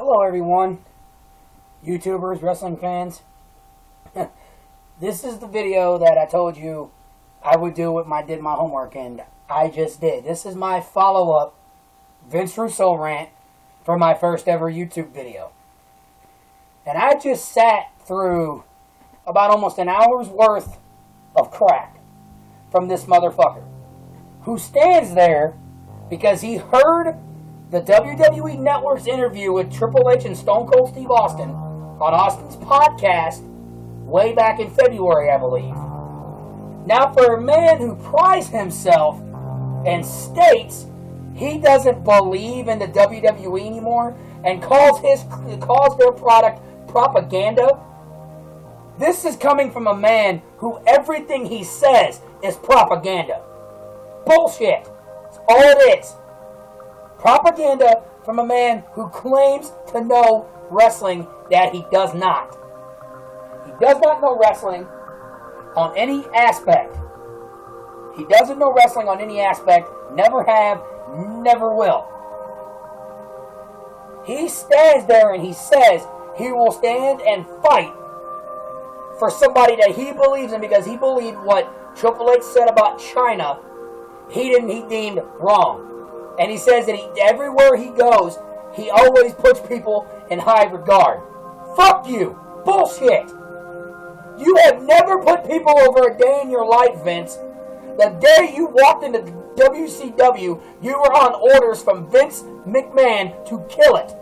Hello everyone, YouTubers, wrestling fans. This is the video that I told you I would do when I did my homework, and I just did. This is my follow-up Vince Russo rant for my first ever YouTube video. And I just sat through about almost an hour's worth of crap from this motherfucker, who stands there because he heard the WWE Network's interview with Triple H and Stone Cold Steve Austin on Austin's podcast way back in February, I believe. Now, for a man who prides himself and states he doesn't believe in the WWE anymore and calls their product propaganda, this is coming from a man who everything he says is propaganda. Bullshit. That's all it is. Propaganda from a man who claims to know wrestling that he does not. He does not know wrestling on any aspect. He doesn't know wrestling on any aspect. Never have, never will. He stands there and he says he will stand and fight for somebody that he believes in because he believed what Triple H said about China he deemed wrong. And he says that everywhere he goes, he always puts people in high regard. Fuck you. Bullshit. You have never put people over a day in your life, Vince. The day you walked into WCW, you were on orders from Vince McMahon to kill it.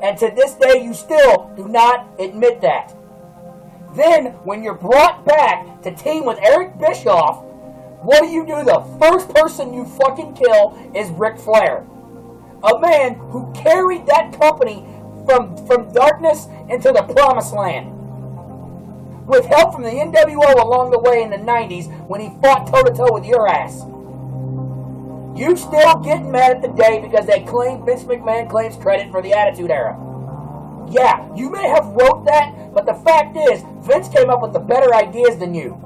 And to this day, you still do not admit that. Then, when you're brought back to team with Eric Bischoff, what do? The first person you fucking kill is Ric Flair. A man who carried that company from darkness into the promised land. With help from the NWO along the way in the 90s when he fought toe-to-toe with your ass. You still getting mad at the day because they claim Vince McMahon claims credit for the Attitude Era. Yeah, you may have wrote that, but the fact is, Vince came up with the better ideas than you.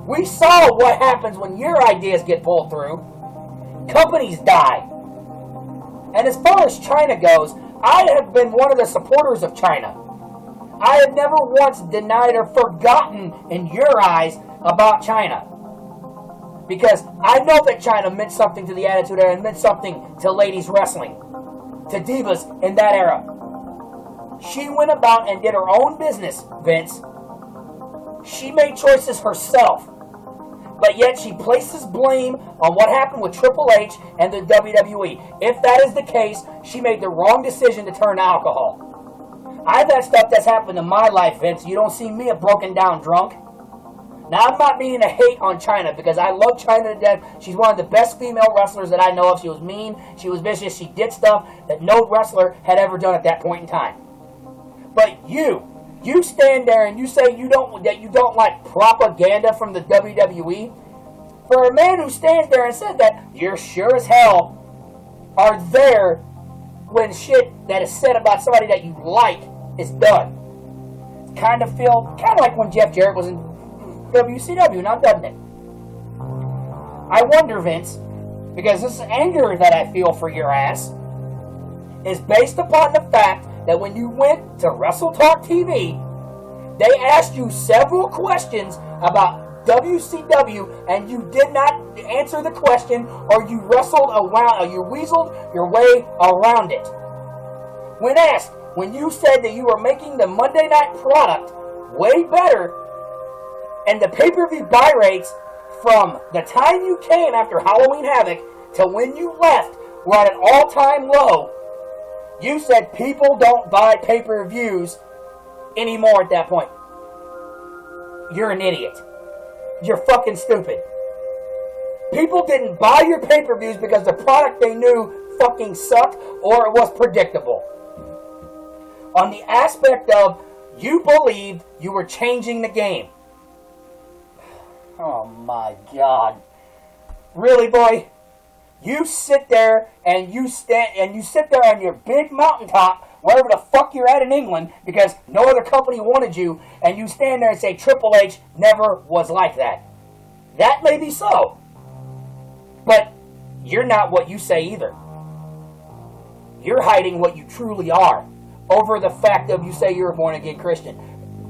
We saw what happens when your ideas get pulled through. Companies die. And as far as China goes, I have been one of the supporters of China. I have never once denied or forgotten in your eyes about China. Because I know that China meant something to the Attitude Era and meant something to ladies wrestling. To divas in that era. She went about and did her own business, Vince. She made choices herself. But yet she places blame on what happened with Triple H and the WWE. If that is the case, she made the wrong decision to turn to alcohol. I've had stuff that's happened in my life, Vince. You don't see me a broken down drunk. Now, I'm not meaning to hate on China because I love China to death. She's one of the best female wrestlers that I know of. She was mean. She was vicious. She did stuff that no wrestler had ever done at that point in time. But you stand there and you say that you don't like propaganda from the WWE. For a man who stands there and says that, you're sure as hell are there when shit that is said about somebody that you like is done. It's kind of like when Jeff Jarrett was in WCW, now doesn't it? I wonder, Vince, because this anger that I feel for your ass is based upon the fact that when you went to Wrestle Talk TV, they asked you several questions about WCW and you did not answer the question, or you wrestled around, or you weaseled your way around it. When asked, when you said that you were making the Monday night product way better and the pay-per-view buy rates from the time you came after Halloween Havoc to when you left were at an all-time low, you said people don't buy pay-per-views anymore at that point. You're an idiot. You're fucking stupid. People didn't buy your pay-per-views because the product they knew fucking sucked or it was predictable. On the aspect of you believed you were changing the game. Oh my God. Really, boy? You sit there and you sit there on your big mountaintop, wherever the fuck you're at in England, because no other company wanted you, and you stand there and say Triple H never was like that. That may be so. But you're not what you say either. You're hiding what you truly are. over the fact of you say you're a born-again Christian.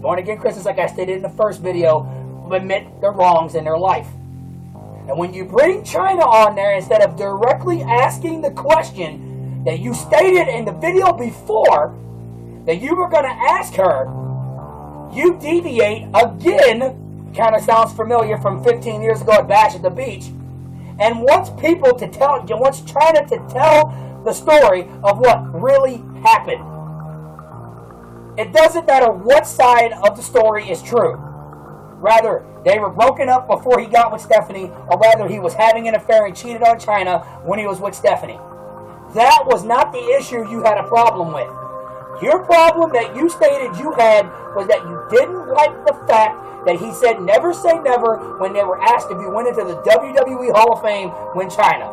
Born-again Christians, like I stated in the first video, admit their wrongs in their life. And when you bring China on there, instead of directly asking the question that you stated in the video before that you were going to ask her, you deviate again. Kind of sounds familiar from 15 years ago at Bash at the Beach. And wants China to tell the story of what really happened. It doesn't matter what side of the story is true. Rather, they were broken up before he got with Stephanie, or rather he was having an affair and cheated on China when he was with Stephanie. That was not the issue you had a problem with. Your problem that you stated you had was that you didn't like the fact that he said never say never when they were asked if you went into the WWE Hall of Fame when China.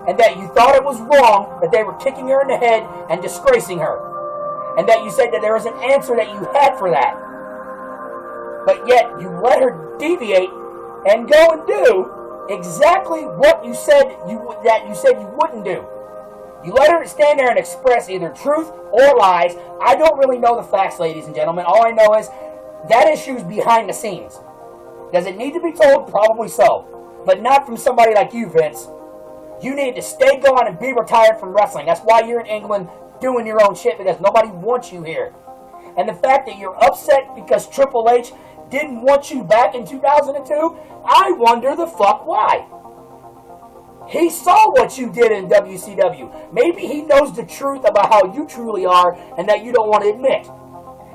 And that you thought it was wrong that they were kicking her in the head and disgracing her. And that you said that there was an answer that you had for that. But yet you let her deviate and go and do exactly what you said you wouldn't do. You let her stand there and express either truth or lies. I don't really know the facts, ladies and gentlemen. All I know is that issue's behind the scenes. Does it need to be told? Probably so. But not from somebody like you, Vince. You need to stay gone and be retired from wrestling. That's why you're in England doing your own shit, because nobody wants you here. And the fact that you're upset because Triple H didn't want you back in 2002, I wonder the fuck why. He saw what you did in WCW. Maybe he knows the truth about how you truly are and that you don't want to admit.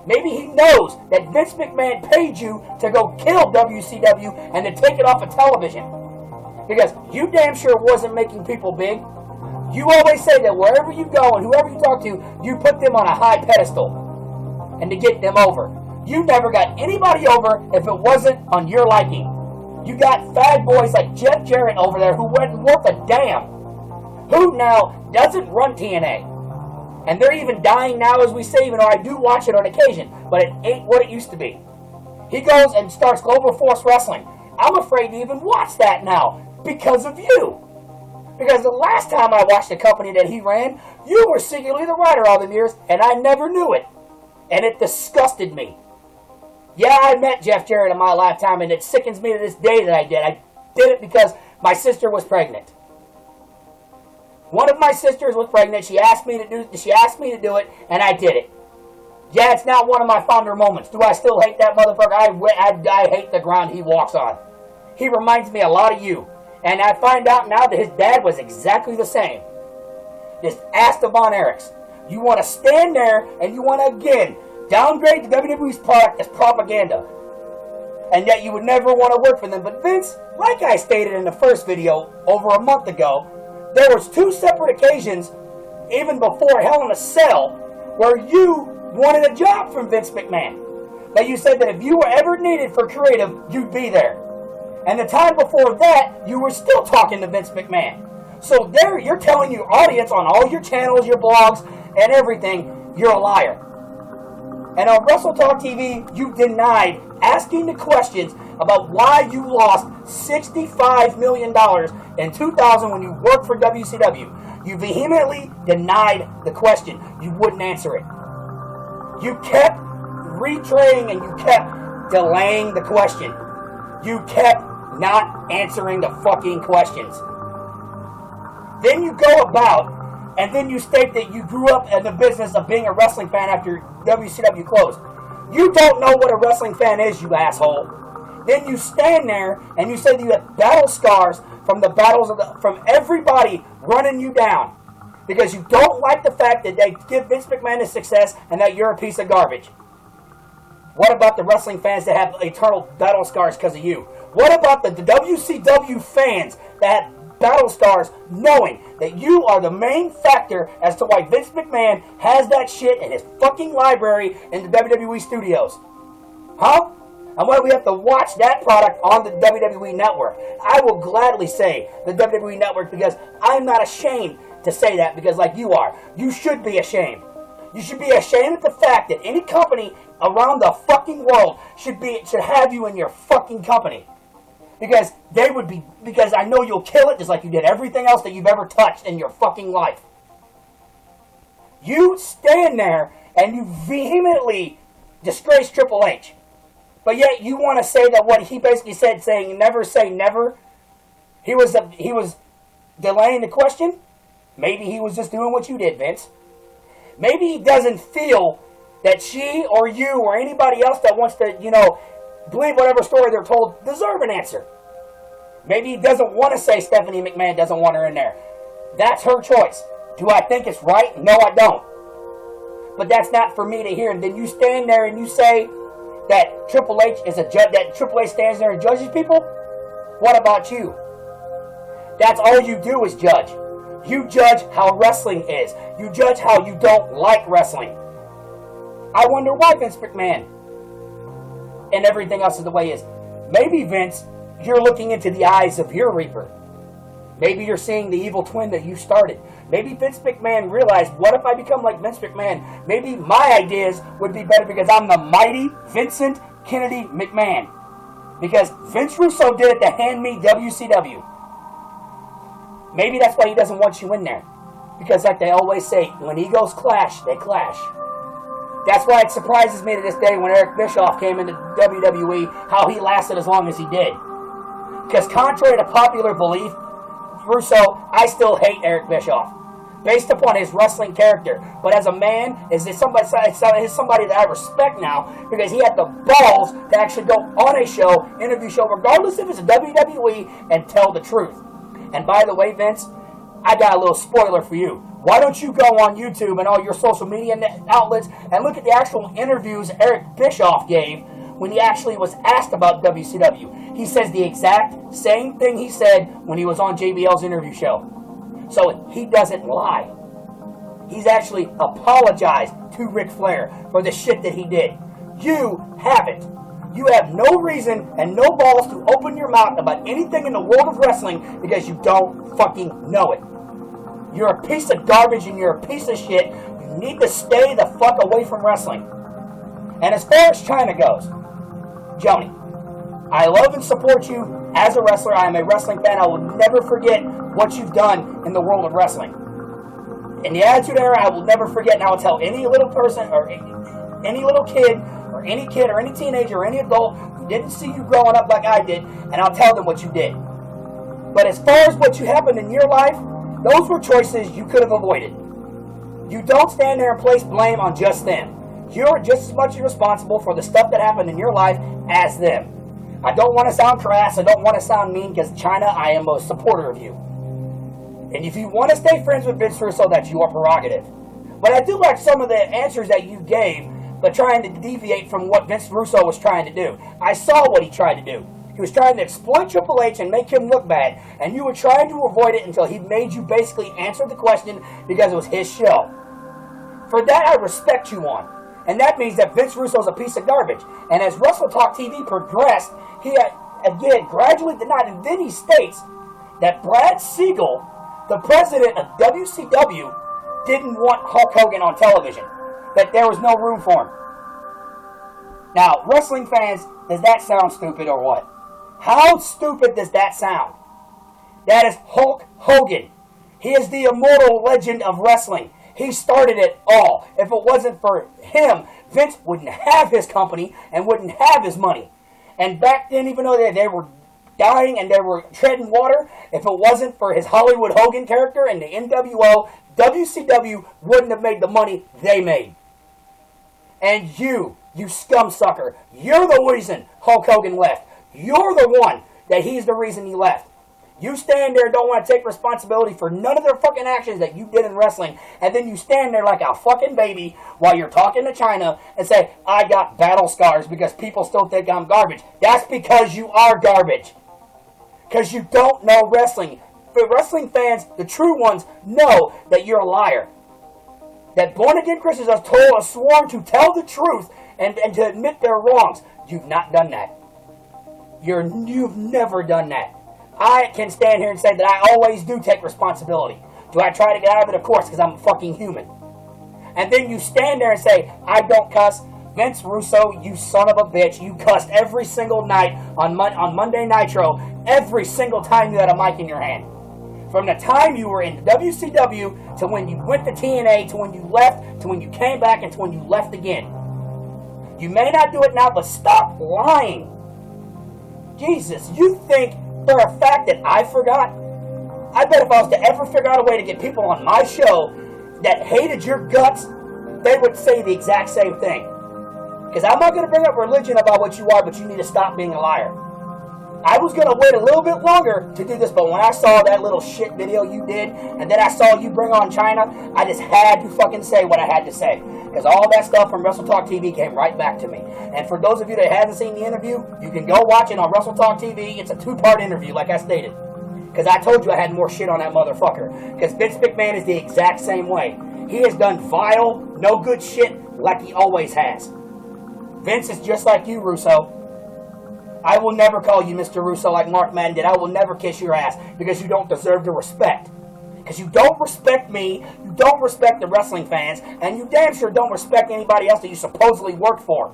Maybe he knows that Vince McMahon paid you to go kill WCW and to take it off of television. Because you damn sure wasn't making people big. You always say that wherever you go and whoever you talk to, you put them on a high pedestal and to get them over. You never got anybody over if it wasn't on your liking. You got fag boys like Jeff Jarrett over there who wasn't worth a damn. Who now doesn't run TNA. And they're even dying now as we say, even though I do watch it on occasion. But it ain't what it used to be. He goes and starts Global Force Wrestling. I'm afraid to even watch that now because of you. Because the last time I watched the company that he ran, you were secretly the writer all the years, and I never knew it. And it disgusted me. Yeah, I met Jeff Jarrett in my lifetime, and it sickens me to this day that I did. I did it because my sister was pregnant. One of my sisters was pregnant. She asked me to do it, and I did it. Yeah, it's not one of my fonder moments. Do I still hate that motherfucker? I hate the ground he walks on. He reminds me a lot of you. And I find out now that his dad was exactly the same. This Esteban Eriks. You want to stand there and you want to, again, downgrade the WWE's product as propaganda. And yet you would never want to work for them. But Vince, like I stated in the first video over a month ago, there was 2 separate occasions, even before Hell in a Cell, where you wanted a job from Vince McMahon. That you said that if you were ever needed for creative, you'd be there. And the time before that, you were still talking to Vince McMahon. So there, you're telling your audience on all your channels, your blogs, and everything, you're a liar. And on Wrestle Talk TV, you denied asking the questions about why you lost $65 million in 2000 when you worked for WCW. You vehemently denied the question. You wouldn't answer it. You kept retraying and you kept delaying the question. You kept not answering the fucking questions. Then you go about, and then you state that you grew up in the business of being a wrestling fan after WCW closed. You don't know what a wrestling fan is, you asshole. Then you stand there and you say that you have battle scars from the battles from everybody running you down. Because you don't like the fact that they give Vince McMahon his success and that you're a piece of garbage. What about the wrestling fans that have eternal battle scars because of you? What about the WCW fans that have battle scars knowing that you are the main factor as to why Vince McMahon has that shit in his fucking library in the WWE studios? Huh? And why do we have to watch that product on the WWE Network? I will gladly say the WWE Network because I'm not ashamed to say that because like you are. You should be ashamed. You should be ashamed of the fact that any company around the fucking world should have you in your fucking company. Because I know you'll kill it just like you did everything else that you've ever touched in your fucking life. You stand there and you vehemently disgrace Triple H. But yet you want to say that what he basically said, saying never say never, he was delaying the question? Maybe he was just doing what you did, Vince. Maybe he doesn't feel that she or you or anybody else that wants to, believe whatever story they're told deserve an answer. Maybe he doesn't want to say Stephanie McMahon doesn't want her in there. That's her choice. Do I think it's right? No, I don't. But that's not for me to hear. And then you stand there and you say that Triple H is a judge, that Triple H stands there and judges people? What about you? That's all you do is judge. You judge how wrestling is. You judge how you don't like wrestling. I wonder why Vince McMahon and everything else is the way it is. Maybe, Vince, you're looking into the eyes of your Reaper. Maybe you're seeing the evil twin that you started. Maybe Vince McMahon realized, what if I become like Vince McMahon? Maybe my ideas would be better because I'm the mighty Vincent Kennedy McMahon. Because Vince Russo did it to hand me WCW. Maybe that's why he doesn't want you in there. Because like they always say, when egos clash, they clash. That's why it surprises me to this day when Eric Bischoff came into WWE, how he lasted as long as he did. Because contrary to popular belief, Russo, I still hate Eric Bischoff. Based upon his wrestling character. But as a man, is somebody that I respect now, because he had the balls to actually go on a show, interview show, regardless if it's a WWE, and tell the truth. And by the way, Vince, I got a little spoiler for you. Why don't you go on YouTube and all your social media outlets and look at the actual interviews Eric Bischoff gave when he actually was asked about WCW. He says the exact same thing he said when he was on JBL's interview show. So he doesn't lie. He's actually apologized to Ric Flair for the shit that he did. You haven't. You have no reason and no balls to open your mouth about anything in the world of wrestling because you don't fucking know it. You're a piece of garbage and you're a piece of shit. You need to stay the fuck away from wrestling. And as far as China goes, Joni, I love and support you as a wrestler. I am a wrestling fan. I will never forget what you've done in the world of wrestling. In the Attitude Era, I will never forget, and I will tell any little person or any little kid or any teenager or any adult who didn't see you growing up like I did, and I'll tell them what you did. But as far as what you happened in your life, those were choices you could have avoided. You don't stand there and place blame on just them. You're just as much responsible for the stuff that happened in your life as them. I don't want to sound crass, I don't want to sound mean, because China, I am a supporter of you. And if you want to stay friends with Vince Russo, that's your prerogative. But I do like some of the answers that you gave, but trying to deviate from what Vince Russo was trying to do. I saw what he tried to do. He was trying to exploit Triple H and make him look bad, and you were trying to avoid it until he made you basically answer the question because it was his show. For that, I respect you on. And that means that Vince Russo's a piece of garbage. And as Wrestle Talk TV progressed, he again gradually denied, and then he states that Brad Siegel, the president of WCW, didn't want Hulk Hogan on television. That there was no room for him. Now, wrestling fans, does that sound stupid or what? How stupid does that sound? That is Hulk Hogan. He is the immortal legend of wrestling. He started it all. If it wasn't for him, Vince wouldn't have his company and wouldn't have his money. And back then, even though they were dying and they were treading water, if it wasn't for his Hollywood Hogan character and the NWO, WCW wouldn't have made the money they made. And you scumsucker, you're the reason Hulk Hogan left. You're the one that he's the reason he left. You stand there and don't want to take responsibility for none of their fucking actions that you did in wrestling, and then you stand there like a fucking baby while you're talking to China and say, I got battle scars because people still think I'm garbage. That's because you are garbage. Because you don't know wrestling. The wrestling fans, the true ones, know that you're a liar. That born-again Christians are sworn to tell the truth and to admit their wrongs. You've not done that. You've never done that. I can stand here and say that I always do take responsibility. Do I try to get out of it? Of course, because I'm a fucking human. And then you stand there and say, I don't cuss. Vince Russo, you son of a bitch. You cussed every single night on Monday Nitro, every single time you had a mic in your hand. From the time you were in WCW to when you went to TNA to when you left to when you came back and to when you left again. You may not do it now, but stop lying. Jesus, you think for a fact that I forgot? I bet if I was to ever figure out a way to get people on my show that hated your guts, they would say the exact same thing. Because I'm not going to bring up religion about what you are, but you need to stop being a liar. I was going to wait a little bit longer to do this, but when I saw that little shit video you did, and then I saw you bring on China, I just had to fucking say what I had to say. Because all that stuff from Wrestle Talk TV came right back to me. And for those of you that haven't seen the interview, you can go watch it on Wrestle Talk TV. It's a 2-part interview, like I stated. Because I told you I had more shit on that motherfucker. Because Vince McMahon is the exact same way. He has done vile, no good shit like he always has. Vince is just like you, Russo. I will never call you Mr. Russo like Mark Madden did. I will never kiss your ass because you don't deserve the respect. Because you don't respect me, you don't respect the wrestling fans, and you damn sure don't respect anybody else that you supposedly work for.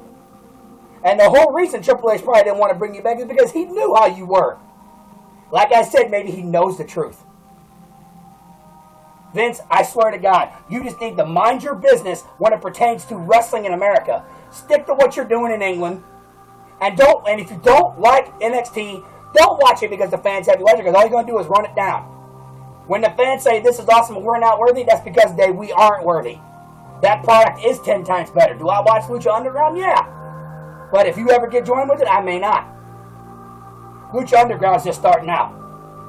And the whole reason Triple H probably didn't want to bring you back is because he knew how you were. Like I said, maybe he knows the truth. Vince, I swear to God, you just need to mind your business when it pertains to wrestling in America. Stick to what you're doing in England. And if you don't like NXT, don't watch it because the fans have you watching, because all you're going to do is run it down. When the fans say this is awesome and we're not worthy, that's because we aren't worthy. That product is 10 times better. Do I watch Lucha Underground? Yeah. But if you ever get joined with it, I may not. Lucha Underground is just starting out.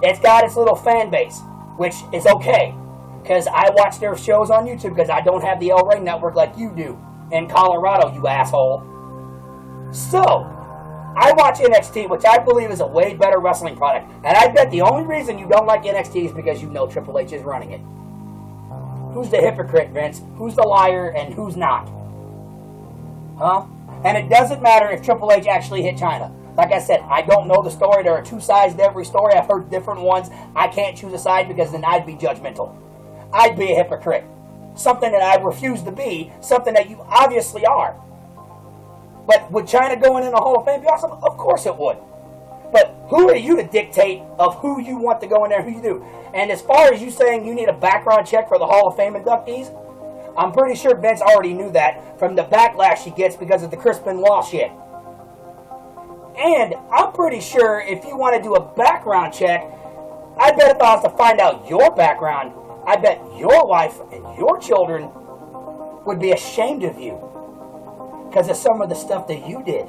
It's got its little fan base, which is okay. Because I watch their shows on YouTube because I don't have the El Rey network like you do in Colorado, you asshole. So, I watch NXT, which I believe is a way better wrestling product. And I bet the only reason you don't like NXT is because you know Triple H is running it. Who's the hypocrite, Vince? Who's the liar and who's not? Huh? And it doesn't matter if Triple H actually hit China. Like I said, I don't know the story. There are 2 sides to every story. I've heard different ones. I can't choose a side because then I'd be judgmental. I'd be a hypocrite. Something that I refuse to be. Something that you obviously are. But would China going in the Hall of Fame be awesome? Of course it would. But who are you to dictate of who you want to go in there, who you do? And as far as you saying you need a background check for the Hall of Fame inductees, I'm pretty sure Vince already knew that from the backlash he gets because of the Chris Benoit shit. And I'm pretty sure if you want to do a background check, I bet if I was to find out your background, I bet your wife and your children would be ashamed of you. Because of some of the stuff that you did.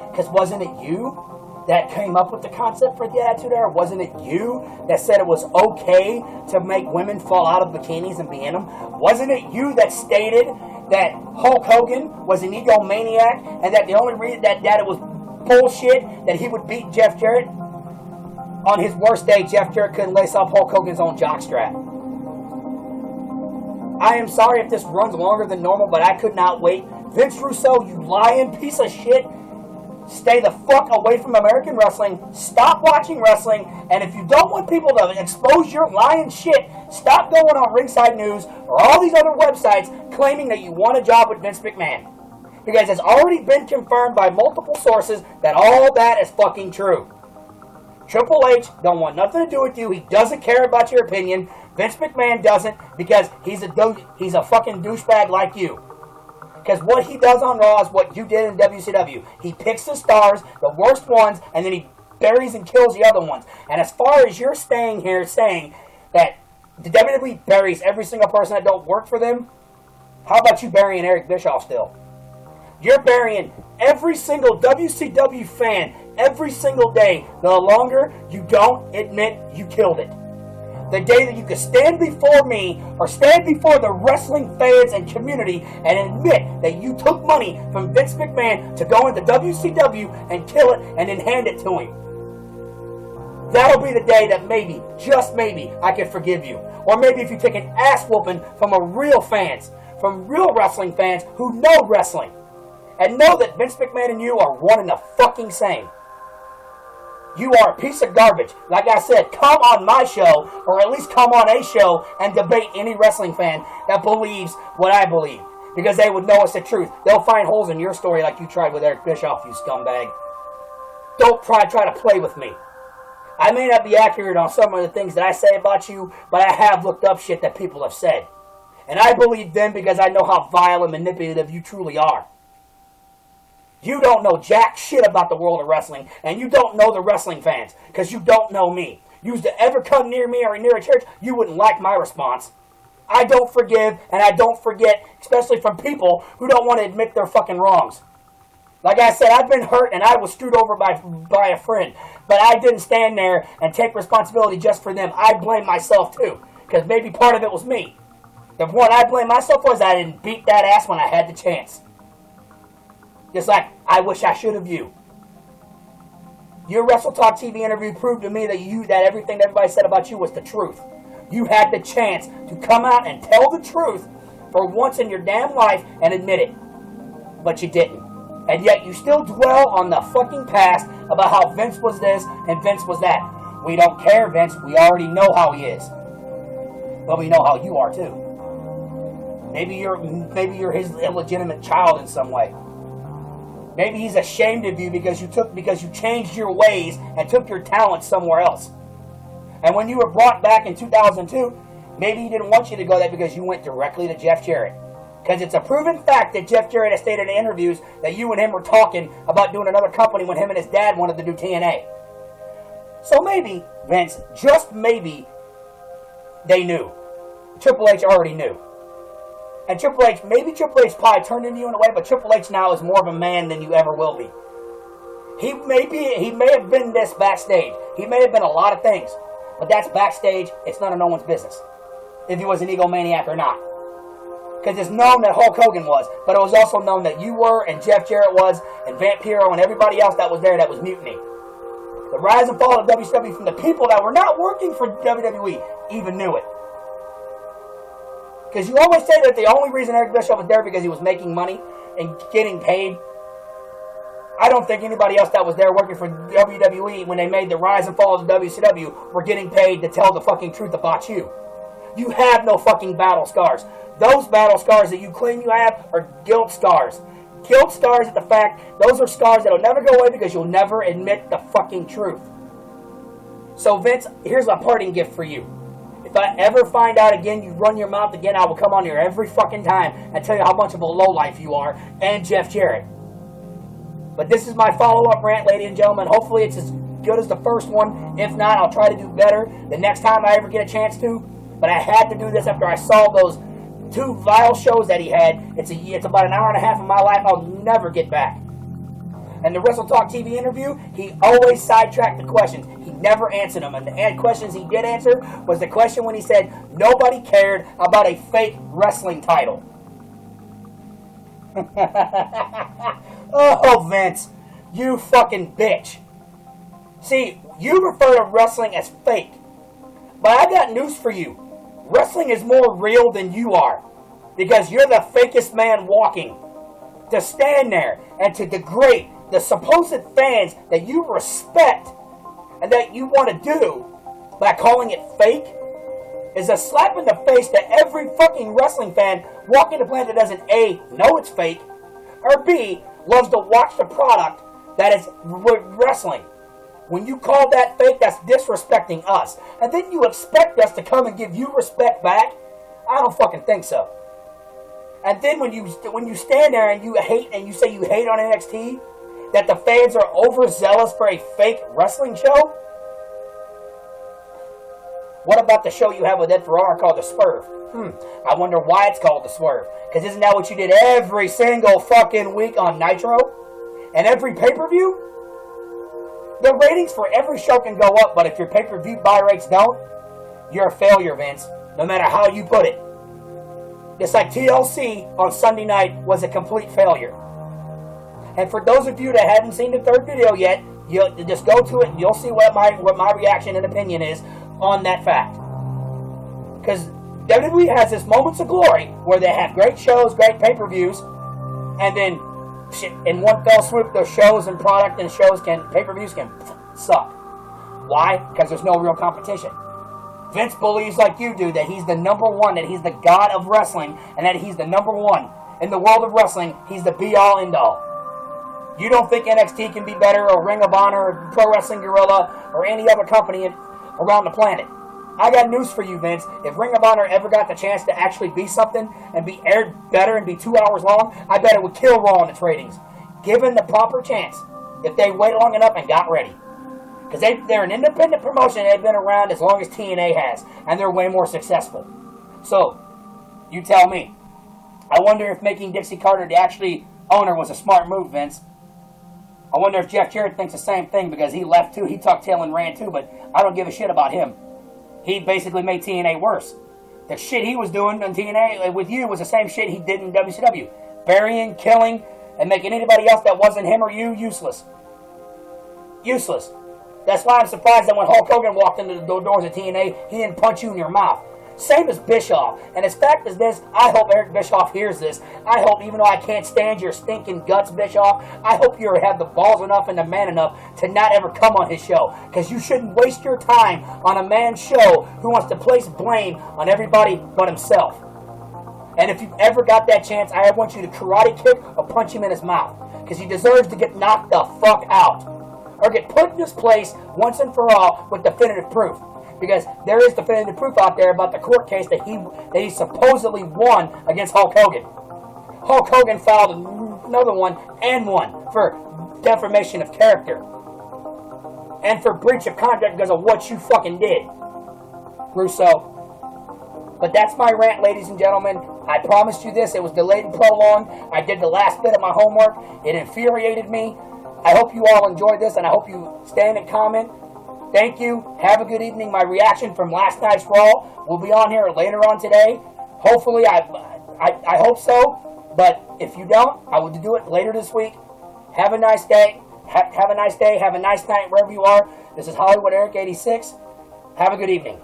Because wasn't it you that came up with the concept for the Attitude Era? Wasn't it you that said it was okay to make women fall out of bikinis and be in them? Wasn't it you that stated that Hulk Hogan was an egomaniac and that the only reason that it was bullshit that he would beat Jeff Jarrett? On his worst day, Jeff Jarrett couldn't lace off Hulk Hogan's own jockstrap. I am sorry if this runs longer than normal, but I could not wait. Vince Russo, you lying piece of shit. Stay the fuck away from American wrestling. Stop watching wrestling. And if you don't want people to expose your lying shit, stop going on Ringside News or all these other websites claiming that you want a job with Vince McMahon. Because it's already been confirmed by multiple sources that all that is fucking true. Triple H don't want nothing to do with you. He doesn't care about your opinion. Vince McMahon doesn't because he's a fucking douchebag like you. Because what he does on Raw is what you did in WCW. He picks the stars, the worst ones, and then he buries and kills the other ones. And as far as you're staying here saying that the WWE buries every single person that don't work for them, how about you burying Eric Bischoff still? You're burying every single WCW fan every single day the longer you don't admit you killed it. The day that you can stand before me or stand before the wrestling fans and community and admit that you took money from Vince McMahon to go into WCW and kill it and then hand it to him. That'll be the day that maybe, just maybe, I can forgive you. Or maybe if you take an ass whooping from from real wrestling fans who know wrestling and know that Vince McMahon and you are one and the fucking same. You are a piece of garbage. Like I said, come on my show, or at least come on a show and debate any wrestling fan that believes what I believe. Because they would know it's the truth. They'll find holes in your story like you tried with Eric Bischoff, you scumbag. Don't try to play with me. I may not be accurate on some of the things that I say about you, but I have looked up shit that people have said. And I believe them because I know how vile and manipulative you truly are. You don't know jack shit about the world of wrestling, and you don't know the wrestling fans, because you don't know me. You used to ever come near me or near a church, you wouldn't like my response. I don't forgive, and I don't forget, especially from people who don't want to admit their fucking wrongs. Like I said, I've been hurt, and I was screwed over by a friend, but I didn't stand there and take responsibility just for them. I blame myself, too, because maybe part of it was me. The one I blame myself was I didn't beat that ass when I had the chance. Just like, I wish I should have you. Your Wrestle Talk TV interview proved to me that everything that everybody said about you was the truth. You had the chance to come out and tell the truth for once in your damn life and admit it. But you didn't. And yet you still dwell on the fucking past about how Vince was this and Vince was that. We don't care, Vince. We already know how he is. But we know how you are too. Maybe you're his illegitimate child in some way. Maybe he's ashamed of you because you changed your ways and took your talent somewhere else. And when you were brought back in 2002, maybe he didn't want you to go there because you went directly to Jeff Jarrett. Because it's a proven fact that Jeff Jarrett has stated in interviews that you and him were talking about doing another company when him and his dad wanted to do TNA. So maybe, Vince, just maybe, they knew. Triple H already knew. And maybe Triple H probably turned into you in a way, but Triple H now is more of a man than you ever will be. He may have been this backstage. He may have been a lot of things. But that's backstage. It's none of no one's business. If he was an egomaniac or not. Because it's known that Hulk Hogan was, but it was also known that you were, and Jeff Jarrett was, and Vampiro, and everybody else that was there that was mutiny. The rise and fall of WCW from the people that were not working for WWE even knew it. Because you always say that the only reason Eric Bischoff was there because he was making money and getting paid. I don't think anybody else that was there working for WWE when they made the rise and fall of WCW were getting paid to tell the fucking truth about you. You have no fucking battle scars. Those battle scars that you claim you have are guilt scars. Guilt scars at the fact, those are scars that will never go away because you'll never admit the fucking truth. So Vince, here's a parting gift for you. If I ever find out again you run your mouth again, I will come on here every fucking time and tell you how much of a lowlife you are, and Jeff Jarrett. But this is my follow-up rant, ladies and gentlemen. Hopefully it's as good as the first one. If not, I'll try to do better the next time I ever get a chance to. But I had to do this after I saw those 2 vile shows that he had. It's about an hour and a half of my life I'll never get back. And the Wrestle Talk TV interview, he always sidetracked the questions. He never answered them. And the questions he did answer was the question when he said nobody cared about a fake wrestling title. Oh, Vince, you fucking bitch. See, you refer to wrestling as fake. But I got news for you. Wrestling is more real than you are. Because you're the fakest man walking. To stand there and to degrade the supposed fans that you respect and that you want to do by calling it fake is a slap in the face to every fucking wrestling fan walking the planet that doesn't A, know it's fake, or B, loves to watch the product that is wrestling. When you call that fake, that's disrespecting us. And then you expect us to come and give you respect back? I don't fucking think so. And then when you stand there and you hate and you say you hate on NXT, that the fans are overzealous for a fake wrestling show? What about the show you have with Ed Ferrara called The Swerve? I wonder why it's called The Swerve. Because isn't that what you did every single fucking week on Nitro? And every pay-per-view? The ratings for every show can go up, but if your pay-per-view buy rates don't, you're a failure, Vince. No matter how you put it. Just like TLC on Sunday night was a complete failure. And for those of you that haven't seen the 3rd video yet, you just go to it and you'll see what my reaction and opinion is on that fact. Because WWE has this moments of glory where they have great shows, great pay-per-views, and then in one fell swoop, their shows and product and pay-per-views can suck. Why? Because there's no real competition. Vince believes like you do that he's the number one, that he's the god of wrestling, and that he's the number one. In the world of wrestling, he's the be-all, end-all. You don't think NXT can be better, or Ring of Honor, or Pro Wrestling Guerrilla, or any other company around the planet. I got news for you, Vince. If Ring of Honor ever got the chance to actually be something and be aired better and be 2 hours long, I bet it would kill Raw in its ratings. Given the proper chance, if they wait long enough and got ready. Because they're an independent promotion. They've been around as long as TNA has, and they're way more successful. So, you tell me. I wonder if making Dixie Carter the actually owner was a smart move, Vince. I wonder if Jeff Jarrett thinks the same thing, because he left too. He tucked tail and ran too, but I don't give a shit about him. He basically made TNA worse. The shit he was doing on TNA with you was the same shit he did in WCW. Burying, killing, and making anybody else that wasn't him or you useless. Useless. That's why I'm surprised that when Hulk Hogan walked into the doors of TNA, he didn't punch you in your mouth. Same as Bischoff. And as fact as this, I hope Eric Bischoff hears this. I hope, even though I can't stand your stinking guts, Bischoff, I hope you have the balls enough and the man enough to not ever come on his show. Because you shouldn't waste your time on a man's show who wants to place blame on everybody but himself. And if you ever got that chance, I want you to karate kick or punch him in his mouth. Because he deserves to get knocked the fuck out. Or get put in his place once and for all with definitive proof. Because there is definitive proof out there about the court case that he supposedly won against Hulk Hogan. Hulk Hogan filed another one and won for defamation of character. And for breach of contract because of what you fucking did, Russo. But that's my rant, ladies and gentlemen. I promised you this. It was delayed and prolonged. I did the last bit of my homework. It infuriated me. I hope you all enjoyed this, and I hope you stand and comment. Thank you. Have a good evening. My reaction from last night's Raw will be on here later on today. Hopefully, I hope so. But if you don't, I will do it later this week. Have a nice day. Have a nice day. Have a nice night wherever you are. This is Hollywood Eric 86. Have a good evening.